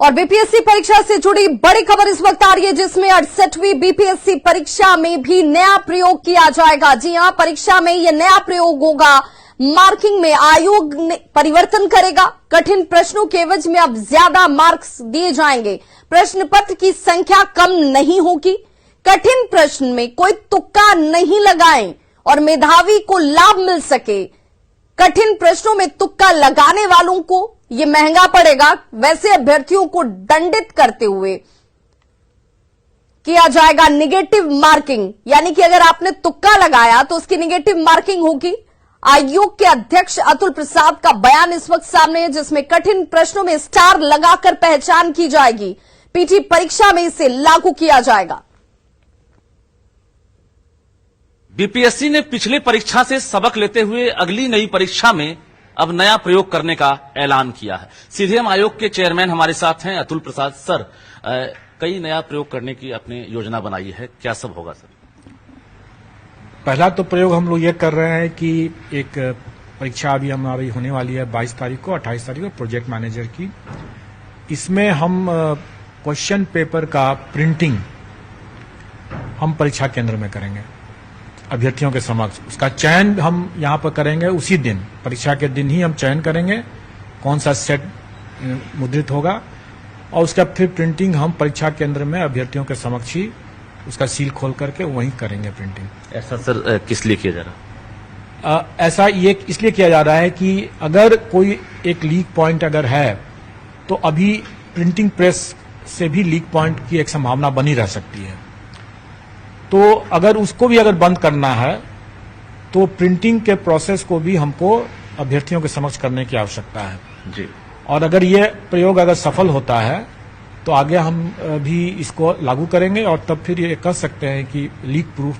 और बीपीएससी परीक्षा से जुड़ी बड़ी खबर इस वक्त आ रही है, जिसमें 68वीं बीपीएससी परीक्षा में भी नया प्रयोग किया जाएगा। जी हां, परीक्षा में यह नया प्रयोग होगा। मार्किंग में आयोग ने परिवर्तन करेगा। कठिन प्रश्नों के एवज में अब ज्यादा मार्क्स दिए जाएंगे। प्रश्न पत्र की संख्या कम नहीं होगी। कठिन प्रश्न में कोई तुक्का नहीं लगाएं और मेधावी को लाभ मिल सके। कठिन प्रश्नों में तुक्का लगाने वालों को यह महंगा पड़ेगा। वैसे अभ्यर्थियों को दंडित करते हुए किया जाएगा निगेटिव मार्किंग, यानी कि अगर आपने तुक्का लगाया तो उसकी निगेटिव मार्किंग होगी। आयोग के अध्यक्ष अतुल प्रसाद का बयान इस वक्त सामने है, जिसमें कठिन प्रश्नों में स्टार लगाकर पहचान की जाएगी। पीटी परीक्षा में इसे लागू किया जाएगा। बीपीएससी ने पिछले परीक्षा से सबक लेते हुए अगली नई परीक्षा में अब नया प्रयोग करने का ऐलान किया है। सीधे हम आयोग के चेयरमैन हमारे साथ हैं अतुल प्रसाद। सर, कई नया प्रयोग करने की अपनी योजना बनाई है, क्या सब होगा सर? पहला तो प्रयोग हम लोग ये कर रहे हैं कि एक परीक्षा अभी हमारी होने वाली है 22 तारीख को, 28 तारीख को प्रोजेक्ट मैनेजर की। इसमें हम क्वेश्चन पेपर का प्रिंटिंग हम परीक्षा केंद्र में करेंगे अभ्यर्थियों के समक्ष। उसका चयन हम यहां पर करेंगे उसी दिन, परीक्षा के दिन ही हम चयन करेंगे कौन सा सेट मुद्रित होगा, और उसका फिर प्रिंटिंग हम परीक्षा केंद्र में अभ्यर्थियों के समक्ष ही उसका सील खोल करके वहीं करेंगे प्रिंटिंग। ऐसा सर किस लिए किया जा रहा है? ऐसा ये इसलिए किया जा रहा है कि अगर कोई एक लीक पॉइंट अगर है तो अभी प्रिंटिंग प्रेस से भी लीक पॉइंट की एक संभावना बनी रह सकती है। तो अगर उसको भी अगर बंद करना है तो प्रिंटिंग के प्रोसेस को भी हमको अभ्यर्थियों के समक्ष करने की आवश्यकता है जी। और अगर ये प्रयोग अगर सफल होता है तो आगे हम भी इसको लागू करेंगे और तब फिर ये कह सकते हैं कि लीक प्रूफ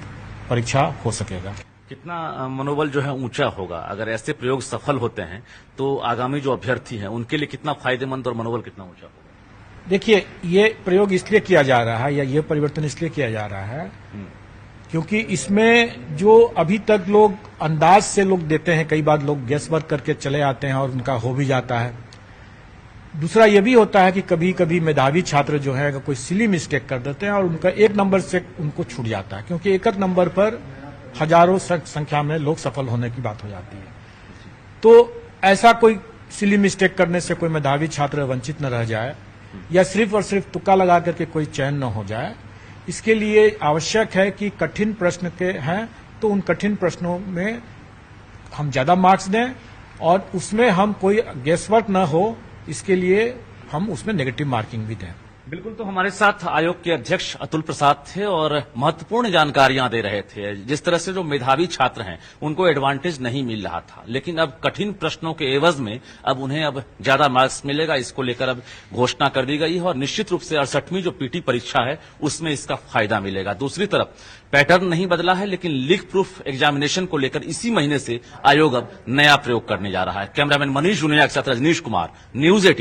परीक्षा हो सकेगा। कितना मनोबल जो है ऊंचा होगा अगर ऐसे प्रयोग सफल होते हैं तो आगामी जो अभ्यर्थी हैं उनके लिए कितना फायदेमंद और मनोबल कितना ऊंचा होगा? देखिए, ये प्रयोग इसलिए किया जा रहा है या ये परिवर्तन इसलिए किया जा रहा है क्योंकि इसमें जो अभी तक लोग अंदाज से लोग देते हैं, कई बार लोग गेस वर्क करके चले आते हैं और उनका हो भी जाता है। दूसरा ये भी होता है कि कभी कभी मेधावी छात्र जो है अगर कोई सिली मिस्टेक कर देते हैं और उनका एक नंबर से उनको छूट जाता है, क्योंकि एक नंबर पर हजारों संख्या में लोग सफल होने की बात हो जाती है। तो ऐसा कोई सिली मिस्टेक करने से कोई मेधावी छात्र वंचित न रह जाए या सिर्फ और सिर्फ तुक्का लगा करके कोई चयन न हो जाए, इसके लिए आवश्यक है कि कठिन प्रश्न के हैं तो उन कठिन प्रश्नों में हम ज्यादा मार्क्स दें और उसमें हम कोई गेसवर्क न हो, इसके लिए हम उसमें नेगेटिव मार्किंग भी दें। बिल्कुल, तो हमारे साथ आयोग के अध्यक्ष अतुल प्रसाद थे और महत्वपूर्ण जानकारियां दे रहे थे। जिस तरह से जो मेधावी छात्र हैं उनको एडवांटेज नहीं मिल रहा था, लेकिन अब कठिन प्रश्नों के एवज में अब उन्हें अब ज्यादा मार्क्स मिलेगा, इसको लेकर अब घोषणा कर दी गई है और निश्चित रूप से 68वीं जो पीटी परीक्षा है उसमें इसका फायदा मिलेगा। दूसरी तरफ पैटर्न नहीं बदला है, लेकिन लीक प्रूफ एग्जामिनेशन को लेकर इसी महीने से आयोग अब नया प्रयोग करने जा रहा है। कैमरामैन मनीष जुनेजा के साथ रजनीश कुमार, न्यूज 18।